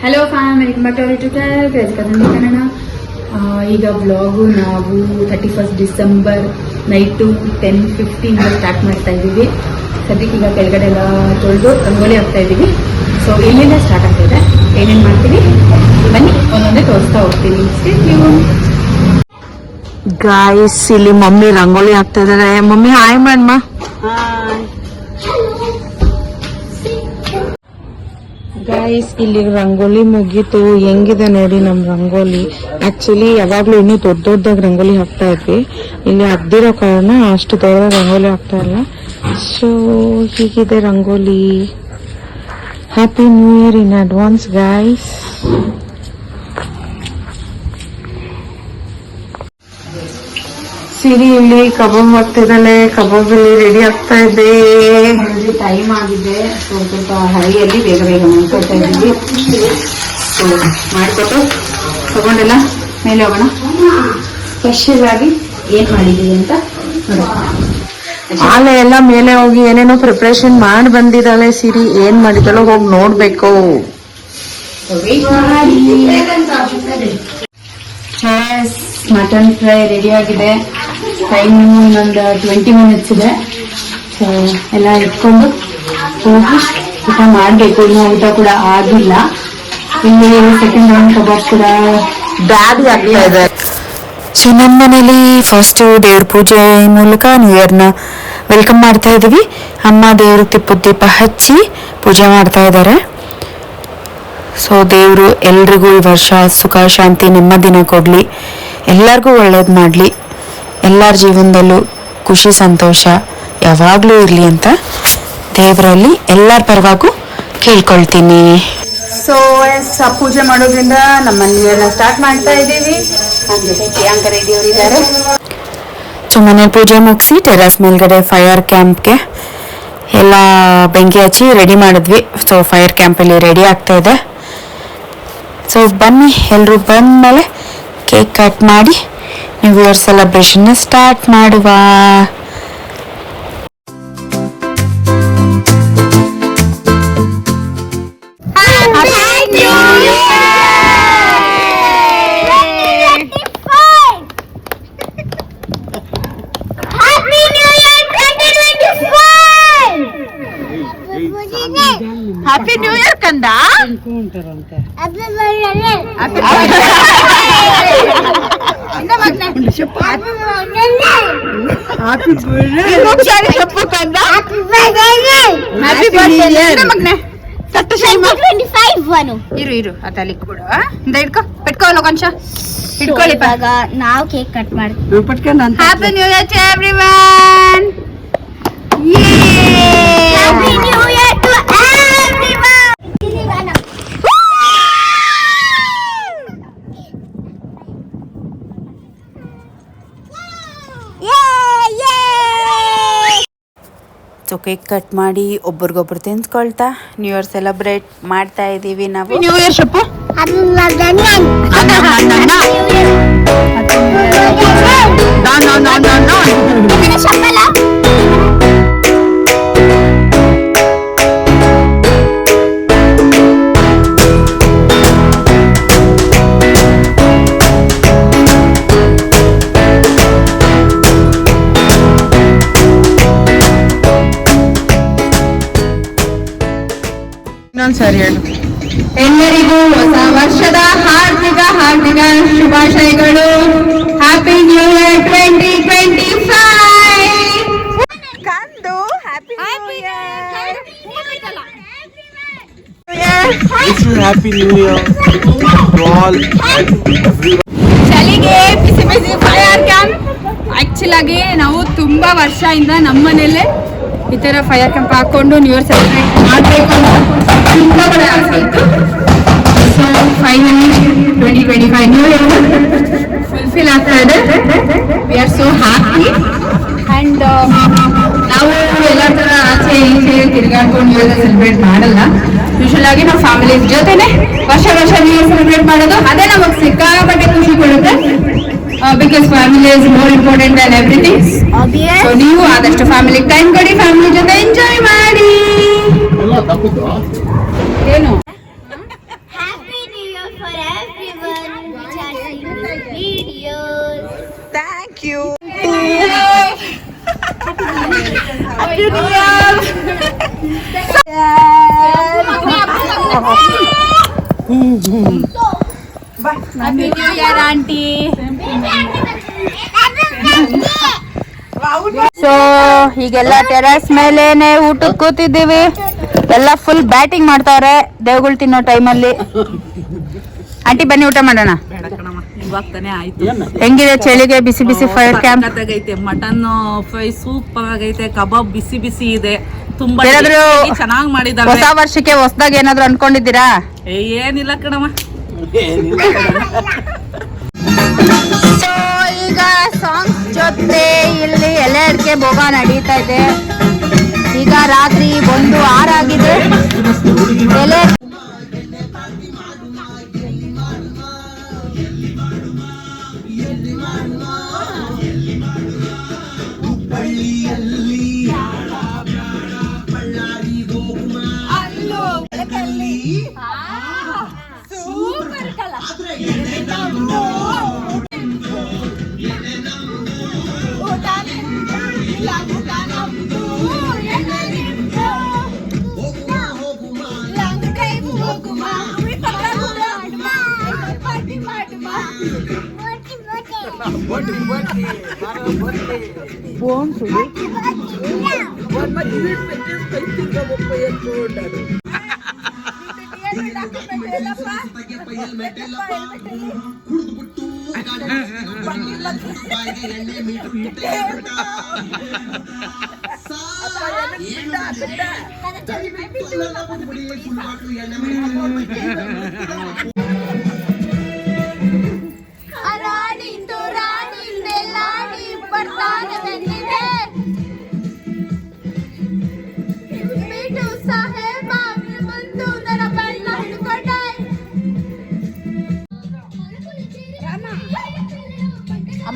Hello fam, welcome back to our YouTube channel crazy Kannada Kannada. ಈಗ blog ನಾವು 31 December night 10:15 start ಮಾಡ್ತಾ ಇದ್ದೀವಿ. ಸದ್ಯಕ್ಕೆ ಈಗ ಕೆಳಗಡೆ ಎಲ್ಲ ತೊಳೆದು ರಂಗೋಲಿ ಹಾಕ್ತಾ ಇದ್ದೀವಿ. ಸೊ ಇಲ್ಲಿಂದ ಸ್ಟಾರ್ಟ್ ಆಗ್ತಾ ಇದೆ. ಏನೇನು ಮಾಡ್ತೀವಿ ಬನ್ನಿ ಒಂದೊಂದೇ ತೋರಿಸ್ತಾ ಹೋಗ್ತೀನಿ. ಗಾಯ್ಸ್, ಇಲ್ಲಿ ಮಮ್ಮಿ ರಂಗೋಲಿ ಹಾಕ್ತಾ ಇದಾರೆ. ಮಮ್ಮಿ ಹಾಯ್ ಮಾಡಮ್ಮ. ಗಾಯ್ಸ್, ಇಲ್ಲಿ ರಂಗೋಲಿ ಮುಗೀತು. ಹೆಂಗಿದೆ ನೋಡಿ ನಮ್ ರಂಗೋಲಿ. ಆಕ್ಚುಲಿ ಯಾವಾಗ್ಲೂ ಇನ್ನೂ ದೊಡ್ಡದಾಗಿ ರಂಗೋಲಿ ಹಾಕ್ತಾ ಇದ್ವಿ. ಇಲ್ಲಿ ಹದ್ದಿರೋ ಕಾರಣ ಅಷ್ಟು ದೊಡ್ಡ ರಂಗೋಲಿ ಹಾಕ್ತಾ ಇಲ್ಲ. ಸೊ ಹೀಗಿದೆ rangoli. Happy new year in advance guys. Siri ಇಲ್ಲಿ ಕಬಾಬ್ ಮಾಡ್ತಿದ್ದಾಳೆ. ಕಬಾಬ್ ಇಲ್ಲಿ ರೆಡಿ ಆಗ್ತಾ ಇದೆ. ಟೈಮ್ ಆಗಿದೆ. ಸೊ ಸ್ವಲ್ಪ ಹರಿಯಲ್ಲಿ ಬೇಗ ಬೇಗ ಮಾಡ್ಕೊಳ್ತಾ ಇದ್ದೀವಿ. ಸೊ ಮಾಡಿಕೊಟ್ಟು ತಗೊಂಡೆಲ್ಲ ಮೇಲೆ ಹೋಗೋಣ. ಸ್ಪೆಷಲ್ ಆಗಿ ಏನ್ ಮಾಡಿದೀವಿ ಅಂತ ನೋಡೋಣ. ಆಲೆ ಎಲ್ಲ ಮೇಲೆ ಹೋಗಿ ಏನೇನೋ ಪ್ರಿಪರೇಷನ್ ಮಾಡಿ ಬಂದಿದ್ದಾಳೆ. ಸಿರಿ ಏನ್ ಮಾಡಿದಳೋ ಹೋಗಿ ನೋಡ್ಬೇಕು. ಮಟನ್ ಫ್ರೈ ರೆಡಿ ಆಗಿದೆ. ಟೈಮ್ ಇನ್ನೊಂದು 20 ಮಿನಿಟ್ಸ್ ಇದೆ. ಸೊ ಎಲ್ಲ ಇಟ್ಕೊಂಡು ಹೋಗಿ ಊಟ ಮಾಡಬೇಕು. ಇನ್ನೂ ಊಟ ಕೂಡ ಆಗಿಲ್ಲ. ಇಲ್ಲಿ ಸೆಕೆಂಡ್ ರೌಂಡ್ ಕಬಾಬ್ ಕೂಡ ಡ್ಯಾಡಿ ಆಗ್ತಾ ಇದೆ. ಸೊ ನಮ್ಮ ಮನೇಲಿ ಫಸ್ಟ್ ದೇವ್ರ ಪೂಜೆ ಮೂಲಕ ನ್ಯೂ ಇಯರ್ನ ವೆಲ್ಕಮ್ ಮಾಡ್ತಾ ಇದೀವಿ. ಅಮ್ಮ ದೇವ್ರ ದೀಪ ಹಚ್ಚಿ ಪೂಜೆ ಮಾಡ್ತಾ ಇದ್ದಾರೆ. ಸೊ ದೇವರು ಎಲ್ರಿಗೂ ಈ ವರ್ಷ ಸುಖ ಶಾಂತಿ ನೆಮ್ಮದಿನ ಕೊಡ್ಲಿ, ಎಲ್ಲರಿಗೂ ಒಳ್ಳೇದು ಮಾಡಲಿ, ಎಲ್ಲರ ಜೀವನದಲ್ಲೂ ಖುಷಿ ಸಂತೋಷ ಯಾವಾಗಲೂ ಇರಲಿ ಅಂತ ದೇವರಲ್ಲಿ ಎಲ್ಲರ ಪರವಾಗೂ ಕೇಳ್ಕೊಳ್ತೀನಿ. ಸೊ ಪೂಜೆ ಮಾಡೋದ್ರಿಂದ ನಮ್ಮ ಮನೆಯನ್ನ ಸ್ಟಾರ್ಟ್ ಮಾಡ್ತಾ ಇದ್ದೀವಿ. ನಮ್ಮ ಜೊತೆ ಪ್ರಿಯಾಂಕ ರೆಡ್ಡಿ ಅವರಿದ್ದಾರೆ. ಸೊ ಮನೆ ಪೂಜೆ ಮುಗಿಸಿ ಟೆರಸ್ ಮೇಲ್ಗಡೆ ಫೈರ್ ಕ್ಯಾಂಪ್ಗೆ ಎಲ್ಲ ಬೆಂಕಿ ಹಚ್ಚಿ ರೆಡಿ ಮಾಡಿದ್ವಿ. ಸೊ ಫೈರ್ ಕ್ಯಾಂಪಲ್ಲಿ ರೆಡಿ ಆಗ್ತಾ ಇದೆ. ಸೊ ಬನ್ನಿ, ಎಲ್ಲರೂ ಬಂದಮೇಲೆ ಕೇಕ್ ಕಟ್ ಮಾಡಿ ನ್ಯೂ ಇಯರ್ ಸೆಲೆಬ್ರೇಷನ್ನ ಸ್ಟಾರ್ಟ್ ಮಾಡುವ. ಹ್ಯಾಪಿ ನ್ಯೂ ಇಯರ್ ಕಂದ. ಇರು ಅಲ್ಲಿ ಕೊಡು. ಇಟ್ಕೊ ಪೆಟ್ಕೊಳ್ಳೋ ಕೊಂಚ ಇಟ್ಕೊಳ್ಳಿ. ನಾವು ಕೇಕ್ ಕಟ್ ಮಾಡ್ತೀವಿ. Happy new year to everyone. Happy new year to everyone. So cake cut ಮಾಡಿ ಒಬ್ರಿಗೊಬ್ರು ತಿನ್ಸ್ಕೊಳ್ತಾ ನ್ಯೂ ಇಯರ್ ಸೆಲೆಬ್ರೇಟ್ ಮಾಡ್ತಾ ಇದ್ದೀವಿ ನಾವು. ನ್ಯೂ ಇಯರ್ ಶಪ್ಪು. ಸರಿ ಹೇಳು. ಎಲ್ಲರಿಗೂ ಹೊಸ ವರ್ಷದ ಹಾರ್ದಿಕ ಶುಭಾಶಯಗಳು. Happy new year 2025. ಕಂದು happy new year. Happy New Year to all and everyone. ಚಳಿಗೆ ಬಿಸಿ ಬಿಸಿ ಫೈರ್ ಕ್ಯಾಂಪ್. ಆಕ್ಚುಲ್ ಆಗಿ ನಾವು ತುಂಬಾ ವರ್ಷದಿಂದ ನಮ್ಮ ಮನೇಲೆ ಈ ತರ ಫೈರ್ ಕ್ಯಾಂಪ್ ಹಾಕೊಂಡು ನ್ಯೂ ಇಯರ್ ಸೆಲೆಬ್ರೇಟ್ ಮಾಡಬೇಕು ಅಂತ ತುಂಬಾ ಕಡೆ ಆಸೆ ಇತ್ತು. So finally 2025 new year fulfil ಆಗ್ತಾ ಇದೆ. We are so happy. And ನಾವು ಎಲ್ಲ ತರ ಆಚೆ ಈಚೆ ತಿರುಗಾಡ್ಕೊಂಡು ನ್ಯೂ ಇಯರ್ ಸೆಲೆಬ್ರೇಟ್ ಮಾಡಲ್ಲ. ಯೂಶಲ್ ಆಗಿ ನಾವು ಫ್ಯಾಮಿಲಿ ಜೊತೆನೆ ವರ್ಷ ನ್ಯೂ ಇಯರ್ ಸೆಲೆಬ್ರೇಟ್ ಮಾಡೋದು. ಅದೇ ನಮಗೆ ಸಿಕ್ಕಾಪಟ್ಟೆ ಖುಷಿ ಕೊಡುತ್ತೆ. Because family is more important than everything. So ನೀವು ಆದಷ್ಟು ಫ್ಯಾಮಿಲಿ ಟೈಮ್ ಕೊಡಿ, ಫ್ಯಾಮಿಲಿ ಜೊತೆ ಎಂಜಾಯ್ ಮಾಡಿ. ಏನು happy happy new year aunty. So ಈಗೆಲ್ಲ ಟೆರಸ್ ಮೇಲೇನೆ ಊಟಕ್ಕೆ ಕೂತಿದ್ದೀವಿ. ಎಲ್ಲ ಫುಲ್ ಬ್ಯಾಟಿಂಗ್ ಮಾಡ್ತಾವ್ರೆ ದೇವ್ಗಳು ತಿನ್ನೋ ಟೈಮಲ್ಲಿ. ಆಂಟಿ ಬನ್ನಿ ಊಟ ಮಾಡೋಣ. ಇವಾಗ ತಾನೇ ಆಯ್ತು. ಹೆಂಗಿದೆ ಚಳಿಗೆ ಬಿಸಿ ಬಿಸಿ ಫೈರ್ ಕ್ಯಾಂಪ್? ಸಖತ್ತಾಗೈತೆ. ಮಟನ್ ಫ್ರೈ ಸೂಪರ್ ಆಗೈತೆ. ಕಬಾಬ್ ಬಿಸಿ ಬಿಸಿ ಇದೆ. ತುಂಬಾ ಏನಾದ್ರು ಚೆನ್ನಾಗಿ ಮಾಡಿದಾರೆ. ಹೊಸ ವರ್ಷಕ್ಕೆ ಹೊಸದಾಗಿ ಏನಾದ್ರು ಅನ್ಕೊಂಡಿದ್ದೀರಾ? ಏನಿಲ್ಲ ಕಣಮ್ಮ. ಸೊ ಈಗ ಸಾಂಗ್ಸ್ ಜೊತೆ ಇಲ್ಲಿ ಎಲೆ ಅಡಿಕೆ ಭೋಗ ನಡೀತಾ ಇದೆ. ಈಗ ರಾತ್ರಿ 1:06 ಆಗಿದೆ. ಎಲೆ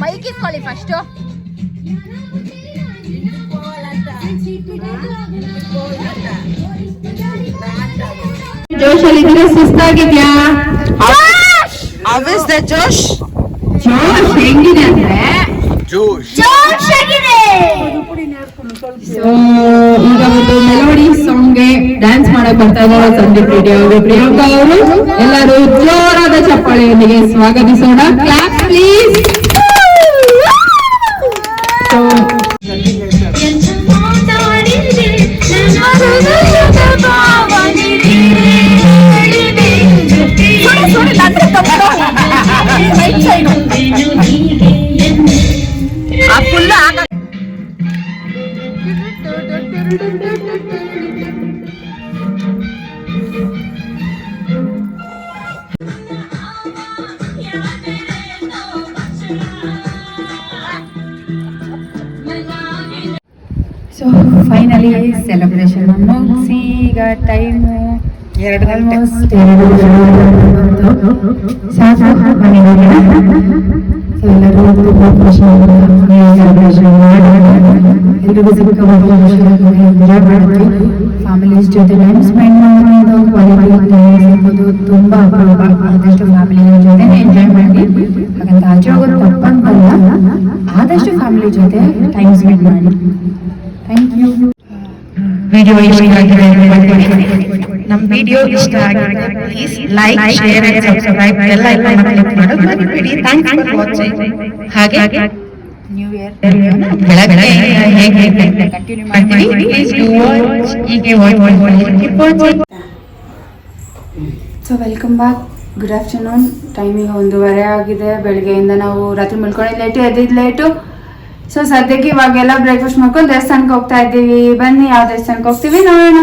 ಮೈಕ್ ಇಸ್ಕೊಳ್ಳಿ ಫಸ್ಟು. ಜೋಶಲ್ಲಿದ್ರೆ ಸುಸ್ತಾಗಿದ್ಯಾ? ಜೋಶ್ ಹೆಂಗಿದೆ ಅಂದ್ರೆ ಈಗ ಒಂದು ಮೆಲೋಡಿ ಸಾಂಗ್ಗೆ ಡ್ಯಾನ್ಸ್ ಮಾಡಕ್ ಬರ್ತಾ ಇದ್ದಾರೆ ಸಂದೀಪ್ ರೆಡ್ಡಿ ಅವರು, ಪ್ರಿಯಾಂಕಾ ಅವರು. ಎಲ್ಲರೂ ಜೋರಾದ ಚಪ್ಪಾಳೆಯೊಂದಿಗೆ ಸ್ವಾಗತಿಸೋಣ. Clap please. So finally celebration ಮುಗಿಸಿ ಈಗ ಟೈಮು 2 ಗಂಟೆ. ಎಲ್ಲರೂ ತುಂಬ ಖುಷಿಯಾಗಿ ಸೆಲೆಬ್ರೇಷನ್ ಮಾಡಿ ಎಲ್ರಿಗೂ ಎಂಜಾಯ್ ಮಾಡಿದ್ವಿ. ಫ್ಯಾಮಿಲೀಸ್ ಜೊತೆ ಟೈಮ್ ಸ್ಪೆಂಡ್ ಮಾಡೋದು ಸಿಗೋದು ತುಂಬ ಅಪರೂಪ. ಆದಷ್ಟು ಫ್ಯಾಮಿಲಿ ಜೊತೆ ಎಂಜಾಯ್ ಮಾಡಿ. ಹಾಗಂತ ಆಚೆ ಹೋಗೋದು ತಪ್ಪಂತಲ್ಲ, ಆದಷ್ಟು ಫ್ಯಾಮಿಲಿ ಜೊತೆ ಟೈಮ್ ಸ್ಪೆಂಡ್ ಮಾಡಿ. Thank you. ವಿಡಿಯೋ ಇಷ್ಟ ಆಗಿದೆ, ನಮ್ಮ ವಿಡಿಯೋ ಇಷ್ಟ ಆಗಿದೆ, please like, share and subscribe bell icon click ಮಾಡೋದು ಮರಿಬೇಡಿ. Thanks for watching. ಹಾಗೆ ನ್ಯೂ ಇಯರ್ ಬೆಳಗ್ಗೆ ಹೇಗೆ ಕಂಟಿನ್ಯೂ ಮಾಡ್ತೀವಿ, ಪ್ಲೀಸ್ ಡು ವಾಚ್. ಹೀಗೆ watch. So welcome back. Good afternoon. ಟೈಮಿಗೆ 1:15 ಆಗಿದೆ. ಬೆಳಗ್ಗೆಯಿಂದ ನಾವು ರಾತ್ರಿ ಮಲ್ಕೊಂಡಿದ್ದು ಲೇಟು, ಎದ್ದಿದ್ದು ಲೇಟು. ಸೊ ಸದ್ಯಕ್ಕೆ ಇವಾಗೆಲ್ಲ ಬ್ರೇಕ್ಫಾಸ್ಟ್ ಮಾಡ್ಕೊಂಡು ದೇವಸ್ಥಾನಕ್ಕೆ ಹೋಗ್ತಾ ಇದ್ದೀವಿ. ಬನ್ನಿ ಯಾವ ದೇವಸ್ಥಾನಕ್ಕೆ ಹೋಗ್ತೀವಿ ನೋಡೋಣ.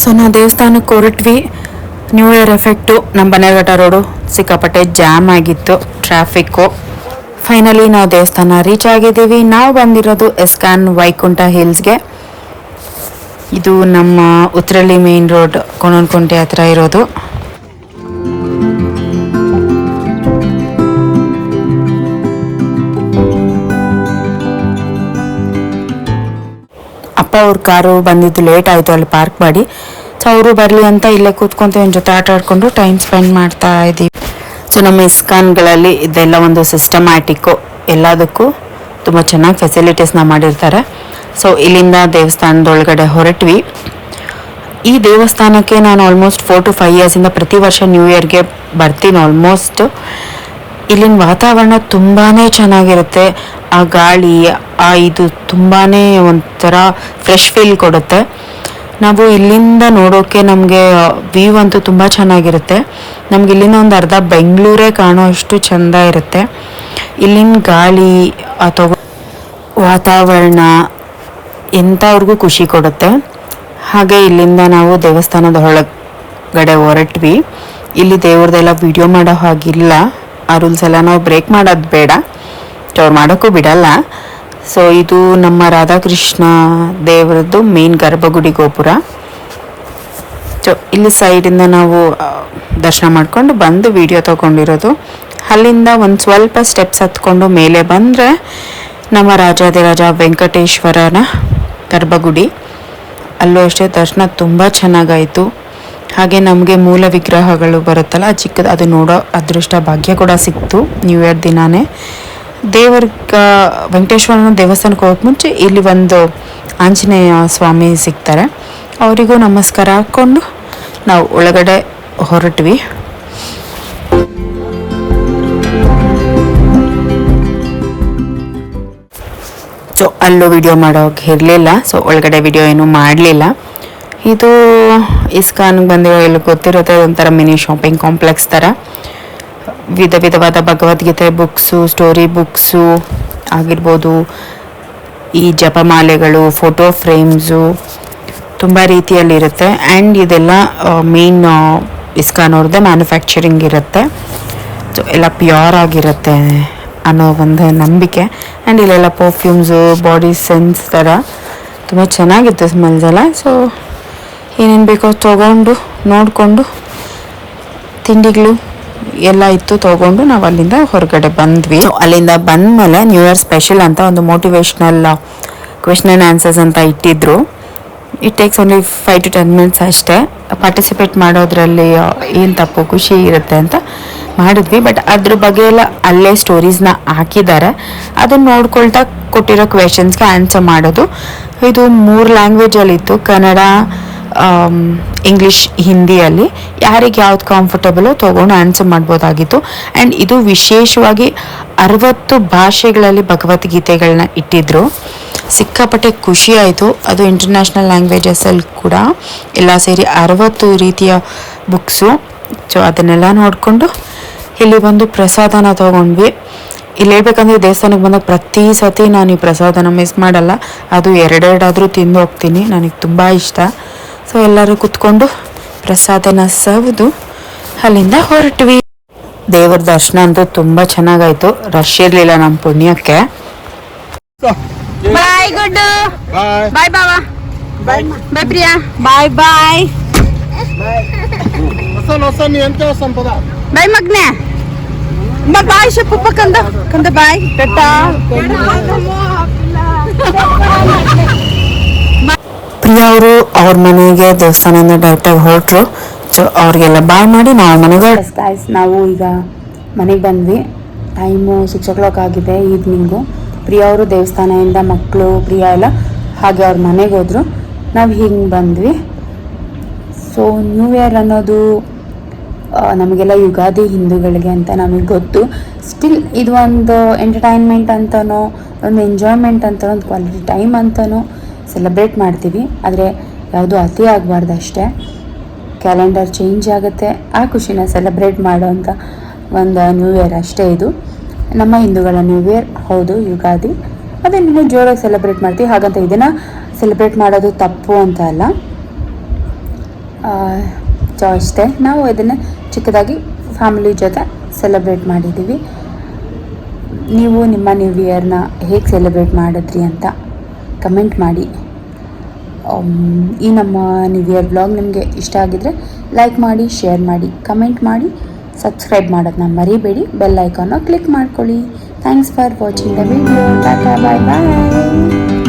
ಸೊ ನಾವು ದೇವಸ್ಥಾನಕ್ಕೆ ಹೊರಟ್ವಿ. New year effect. ನಮ್ಮ ಬನ್ನೇರಘಟ್ಟ ರೋಡು ಸಿಕ್ಕಾಪಟ್ಟೆ ಜಾಮ್ ಆಗಿತ್ತು, ಟ್ರಾಫಿಕ್ಕು. ಫೈನಲಿ ನಾವು ದೇವಸ್ಥಾನ ರೀಚ್ ಆಗಿದ್ದೀವಿ. ನಾವು ಬಂದಿರೋದು ಎಸ್ಕಾನ್ ವೈಕುಂಠ ಹಿಲ್ಸ್ಗೆ. ಇದು ನಮ್ಮ ಉತ್ರಳ್ಳಿ ಮೇನ್ ರೋಡ್ ಕೋಣನಕುಂಟೆ ಹತ್ರ ಇರೋದು. ಅಪ್ಪ ಅವ್ರ ಕಾರು ಬಂದಿದ್ದು ಲೇಟ್ ಆಯಿತು ಅಲ್ಲಿ ಪಾರ್ಕ್ ಮಾಡಿ. ಸೊ ಅವರು ಬರಲಿ ಅಂತ ಇಲ್ಲೇ ಕೂತ್ಕೊಂತ ಒಂದು ಜೊತೆ ಆಟ ಆಡ್ಕೊಂಡು ಟೈಮ್ ಸ್ಪೆಂಡ್ ಮಾಡ್ತಾ ಇದ್ದೀವಿ. ಸೊ ನಮ್ಮ ಇಸ್ಕಾನ್ಗಳಲ್ಲಿ ಇದೆಲ್ಲ ಒಂದು ಸಿಸ್ಟಮ್ಯಾಟಿಕ್ಕು, ಎಲ್ಲದಕ್ಕೂ ತುಂಬ ಚೆನ್ನಾಗಿ ಫೆಸಿಲಿಟೀಸ್ನ ಮಾಡಿರ್ತಾರೆ. ಸೊ ಇಲ್ಲಿಂದ ದೇವಸ್ಥಾನದೊಳಗಡೆ ಹೊರಟ್ವಿ. ಈ ದೇವಸ್ಥಾನಕ್ಕೆ ನಾನು ಆಲ್ಮೋಸ್ಟ್ 4 to 5 ಇಯರ್ಸಿಂದ ಪ್ರತಿ ವರ್ಷ ನ್ಯೂ ಇಯರ್ಗೆ ಬರ್ತೀನಿ ಆಲ್ಮೋಸ್ಟ್. ಇಲ್ಲಿನ ವಾತಾವರಣ ತುಂಬಾ ಚೆನ್ನಾಗಿರುತ್ತೆ. ಆ ಗಾಳಿ ಇದು ತುಂಬಾ ಒಂಥರ ಫ್ರೆಶ್ ಫೀಲ್ ಕೊಡುತ್ತೆ. ನಾವು ಇಲ್ಲಿಂದ ನೋಡೋಕ್ಕೆ ನಮಗೆ ವ್ಯೂ ಅಂತೂ ತುಂಬ ಚೆನ್ನಾಗಿರುತ್ತೆ. ನಮ್ಗೆ ಇಲ್ಲಿಂದ ಒಂದು ಅರ್ಧ ಬೆಂಗಳೂರೇ ಕಾಣೋ ಅಷ್ಟು ಚೆಂದ ಇರುತ್ತೆ. ಇಲ್ಲಿನ ಗಾಳಿ ಅಥವಾ ವಾತಾವರಣ ಎಂಥವ್ರಿಗೂ ಖುಷಿ ಕೊಡುತ್ತೆ. ಹಾಗೆ ಇಲ್ಲಿಂದ ನಾವು ದೇವಸ್ಥಾನದ ಒಳಗಡೆ ಹೊರಟ್ವಿ. ಇಲ್ಲಿ ದೇವ್ರದ್ದೆಲ್ಲ ವಿಡಿಯೋ ಮಾಡೋ ಹಾಗಿಲ್ಲ. ಆ ರೂಲ್ಸ್ ಎಲ್ಲ ನಾವು ಬ್ರೇಕ್ ಮಾಡೋದು ಬೇಡ, ಅವ್ರು ಮಾಡೋಕ್ಕೂ ಬಿಡಲ್ಲ. ಸೊ ಇದು ನಮ್ಮ ರಾಧಾಕೃಷ್ಣ ದೇವರದ್ದು ಮೇನ್ ಗರ್ಭಗುಡಿ ಗೋಪುರ. ಸೊ ಇಲ್ಲಿ ಸೈಡಿಂದ ನಾವು ದರ್ಶನ ಮಾಡ್ಕೊಂಡು ಬಂದು ವಿಡಿಯೋ ತೊಗೊಂಡಿರೋದು. ಅಲ್ಲಿಂದ ಒಂದು ಸ್ವಲ್ಪ ಸ್ಟೆಪ್ಸ್ ಹತ್ಕೊಂಡು ಮೇಲೆ ಬಂದರೆ ನಮ್ಮ ರಾಜಾದಿರಾಜ ವೆಂಕಟೇಶ್ವರನ ಗರ್ಭಗುಡಿ. ಅಲ್ಲೂ ಅಷ್ಟೇ ದರ್ಶನ ತುಂಬ ಚೆನ್ನಾಗಾಯಿತು. ಹಾಗೆ ನಮಗೆ ಮೂಲ ವಿಗ್ರಹಗಳು ಬರುತ್ತಲ್ಲ ಚಿಕ್ಕದು, ಅದು ನೋಡೋ ಅದೃಷ್ಟ ಭಾಗ್ಯ ಕೂಡ ಸಿಕ್ತು ನ್ಯೂ ಇಯರ್ ದಿನಾನೇ. ವೆಂಕಟೇಶ್ವರನ ದೇವಸ್ಥಾನಕ್ಕೆ ಹೋಗೋಕೆ ಮುಂಚೆ ಇಲ್ಲಿ ಒಂದು ಆಂಜನೇಯ ಸ್ವಾಮಿ ಸಿಗ್ತಾರೆ. ಅವರಿಗೂ ನಮಸ್ಕಾರ ಹಾಕ್ಕೊಂಡು ನಾವು ಒಳಗಡೆ ಹೊರಟ್ವಿ. ಸೊ ಅಲ್ಲೂ ವಿಡಿಯೋ ಮಾಡೋಕೆ ಇರಲಿಲ್ಲ. ಸೊ ಒಳಗಡೆ ವಿಡಿಯೋ ಏನೂ ಮಾಡಲಿಲ್ಲ. ಇದು ಇಸ್ಕಾನ್ಗೆ ಬಂದಿರೋ ಎಲ್ಲ ಗೊತ್ತಿರುತ್ತೆ, ಒಂಥರ ಮಿನಿ ಶಾಪಿಂಗ್ ಕಾಂಪ್ಲೆಕ್ಸ್ ಥರ. ವಿಧವಾದ ಭಗವದ್ಗೀತೆ ಬುಕ್ಸು, ಸ್ಟೋರಿ ಬುಕ್ಸು ಆಗಿರ್ಬೋದು, ಈ ಜಪಮಾಲೆಗಳು, ಫೋಟೋ ಫ್ರೇಮ್ಸು ತುಂಬ ರೀತಿಯಲ್ಲಿರುತ್ತೆ. ಆ್ಯಂಡ್ ಇದೆಲ್ಲ ಮೇನ್ ಇಸ್ಕಾನ್ ಅವ್ರದ್ದೇ ಮ್ಯಾನುಫ್ಯಾಕ್ಚರಿಂಗ್ ಇರುತ್ತೆ. ಸೊ ಎಲ್ಲ ಪ್ಯೂರ್ ಆಗಿರುತ್ತೆ ಅನ್ನೋ ಒಂದು ನಂಬಿಕೆ. ಆ್ಯಂಡ್ ಇಲ್ಲೆಲ್ಲ ಪರ್ಫ್ಯೂಮ್ಸು, ಬಾಡಿ ಸೆನ್ಸ್ ಥರ ತುಂಬ ಚೆನ್ನಾಗಿತ್ತು ಸ್ಮೆಲ್ಸ್ ಎಲ್ಲ. ಸೊ ಏನೇನು ಬೇಕೋ ತೊಗೊಂಡು ನೋಡಿಕೊಂಡು ತಿಂಡಿಗಳು ಎಲ್ಲ ಇತ್ತು ತೊಗೊಂಡು ನಾವು ಅಲ್ಲಿಂದ ಹೊರಗಡೆ ಬಂದ್ವಿ. ಅಲ್ಲಿಂದ ಬಂದಮೇಲೆ ನ್ಯೂ ಇಯರ್ ಸ್ಪೆಷಲ್ ಅಂತ ಒಂದು ಮೋಟಿವೇಶ್ನಲ್ ಕ್ವೆಶ್ಚನ್ ಆ್ಯಂಡ್ ಆನ್ಸರ್ಸ್ ಅಂತ ಇಟ್ಟಿದ್ರು. It takes only 5 to 10 minutes ಅಷ್ಟೇ. ಪಾರ್ಟಿಸಿಪೇಟ್ ಮಾಡೋದ್ರಲ್ಲಿ ಏನು ತಪ್ಪು, ಖುಷಿ ಇರುತ್ತೆ ಅಂತ ಮಾಡಿದ್ವಿ. ಬಟ್ ಅದ್ರ ಬಗ್ಗೆ ಎಲ್ಲ ಅಲ್ಲೇ ಸ್ಟೋರೀಸ್ನ ಹಾಕಿದ್ದಾರೆ. ಅದನ್ನು ನೋಡ್ಕೊಳ್ತಾ ಕೊಟ್ಟಿರೋ ಕ್ವೆಶನ್ಸ್ಗೆ ಆನ್ಸರ್ ಮಾಡೋದು. ಇದು 3 ಲ್ಯಾಂಗ್ವೇಜಲ್ಲಿತ್ತು, ಕನ್ನಡ, ಇಂಗ್ಲೀಷ್, ಹಿಂದಿಯಲ್ಲಿ. ಯಾರಿಗೆ ಯಾವ್ದು ಕಂಫರ್ಟಬಲು ತೊಗೊಂಡು ಆನ್ಸರ್ ಮಾಡ್ಬೋದಾಗಿತ್ತು. ಆ್ಯಂಡ್ ಇದು ವಿಶೇಷವಾಗಿ 60 ಭಾಷೆಗಳಲ್ಲಿ ಭಗವದ್ಗೀತೆಗಳನ್ನ ಇಟ್ಟಿದ್ರು. ಸಿಕ್ಕಾಪಟ್ಟೆ ಖುಷಿ ಆಯಿತು. ಅದು ಇಂಟರ್ನ್ಯಾಷನಲ್ ಲ್ಯಾಂಗ್ವೇಜಸಲ್ಲಿ ಕೂಡ ಎಲ್ಲ ಸೇರಿ 60 ರೀತಿಯ ಬುಕ್ಸು. ಸೊ ಅದನ್ನೆಲ್ಲ ನೋಡಿಕೊಂಡು ಇಲ್ಲಿ ಬಂದು ಪ್ರಸಾದನ ತೊಗೊಂಡ್ವಿ. ಇಲ್ಲಿ ಹೇಳ್ಬೇಕಂದ್ರೆ ದೇವಸ್ಥಾನಕ್ಕೆ ಬಂದಾಗ ಪ್ರತಿ ಸತಿ ನಾನು ಈ ಪ್ರಸಾದನ ಮಿಸ್ ಮಾಡಲ್ಲ. ಅದು 2 ತಿಂದು ಹೋಗ್ತೀನಿ, ನನಗೆ ತುಂಬ ಇಷ್ಟ. ಸೊ ಎಲ್ಲರೂ ಕೂತ್ಕೊಂಡು ಪ್ರಸಾದನ ಸವಿದು ಅಲ್ಲಿಂದ ಹೊರಟ್ವಿ. ದೇವರ ದರ್ಶನ ಅಂತೂ ತುಂಬ ಚೆನ್ನಾಗಾಯಿತು. ರಶ್ ಇರಲಿಲ್ಲ ನಮ್ಮ ಪುಣ್ಯಕ್ಕೆ. ಬಾಯ್ ಗುಡ್ಡು, ಬಾಯ್ ಬಾವಾ, ಬಾಯ್ ಪ್ರಿಯಾ, ಬಾಯ್ ಬಾಯ್. ಬಾಯ್ ಮಗ್ನೆ, ಬಾಯ್ ಶಪ್ಪಪ್ಪ ಕಂದ ಬಾಯ್ ಟಾಟಾ. ಪ್ರಿಯಾ ಅವರು ಅವ್ರ ಮನೆಗೆ ದೇವಸ್ಥಾನದಿಂದ ಡೈರೆಕ್ಟಾಗಿ ಹೊರಟ್ರು. ಸೊ ಅವ್ರಿಗೆಲ್ಲ ಬಾಯ್ ಮಾಡಿ ನಾವು ಮನೆಗೆ ಗಾಯ್ಸ್ ನಾವು ಈಗ ಮನೆಗೆ ಬಂದ್ವಿ. ಟೈಮು 6 o'clock ಆಗಿದೆ, ಈವ್ನಿಂಗು. ಪ್ರಿಯಾ ಅವರು ದೇವಸ್ಥಾನದಿಂದ ಮಕ್ಕಳು ಪ್ರಿಯಾ ಎಲ್ಲ ಹಾಗೆ ಅವ್ರ ಮನೆಗೆ ಹೋದರು. ನಾವು ಹಿಂಗೆ ಬಂದ್ವಿ. ಸೊ ನ್ಯೂ ಇಯರ್ ಅನ್ನೋದು ನಮಗೆಲ್ಲ ಯುಗಾದಿ ಹಿಂದೂಗಳಿಗೆ ಅಂತ ನಮಗೆ ಗೊತ್ತು. ಸ್ಟಿಲ್ ಇದು ಒಂದು ಎಂಟರ್ಟೈನ್ಮೆಂಟ್ ಅಂತನೋ, ಒಂದು ಎಂಜಾಯ್ಮೆಂಟ್ ಅಂತನೋ, ಒಂದು ಕ್ವಾಲಿಟಿ ಟೈಮ್ ಅಂತನೋ ಸೆಲೆಬ್ರೇಟ್ ಮಾಡ್ತೀವಿ. ಆದರೆ ಯಾವುದು ಅತಿ ಆಗಬಾರ್ದು ಅಷ್ಟೇ. ಕ್ಯಾಲೆಂಡರ್ ಚೇಂಜ್ ಆಗುತ್ತೆ, ಆ ಖುಷಿನ ಸೆಲೆಬ್ರೇಟ್ ಮಾಡೋಂಥ ಒಂದು ನ್ಯೂ ಇಯರ್ ಅಷ್ಟೇ ಇದು. ನಮ್ಮ ಹಿಂದೂಗಳ ನ್ಯೂ ಇಯರ್ ಹೌದು ಯುಗಾದಿ, ಅದನ್ನು ಜೋರಾಗಿ ಸೆಲೆಬ್ರೇಟ್ ಮಾಡ್ತೀವಿ. ಹಾಗಂತ ಇದನ್ನು ಸೆಲೆಬ್ರೇಟ್ ಮಾಡೋದು ತಪ್ಪು ಅಂತ ಅಲ್ಲ. ಸೊ ಅಷ್ಟೇ, ನಾವು ಇದನ್ನು ಚಿಕ್ಕದಾಗಿ ಫ್ಯಾಮಿಲಿ ಜೊತೆ ಸೆಲೆಬ್ರೇಟ್ ಮಾಡಿದ್ದೀವಿ. ನೀವು ನಿಮ್ಮ ನ್ಯೂ ಇಯರ್ನ ಹೇಗೆ ಸೆಲೆಬ್ರೇಟ್ ಮಾಡಿದ್ರಿ ಅಂತ ಕಮೆಂಟ್ ಮಾಡಿ. ಈ ನಮ್ಮ ನ್ಯೂ ಇಯರ್ ಬ್ಲಾಗ್ ನಿಮಗೆ ಇಷ್ಟ ಆಗಿದ್ರೆ ಲೈಕ್ ಮಾಡಿ, ಶೇರ್ ಮಾಡಿ, ಕಮೆಂಟ್ ಮಾಡಿ, ಸಬ್ಸ್ಕ್ರೈಬ್ ಮಾಡೋದನ್ನ ಮರಿಬೇಡಿ. ಬೆಲ್ ಐಕಾನ್ನ ಕ್ಲಿಕ್ ಮಾಡ್ಕೊಳ್ಳಿ. Thanks for watching the video. ಟಾಟಾ, ಬಾಯ್ ಬಾಯ್.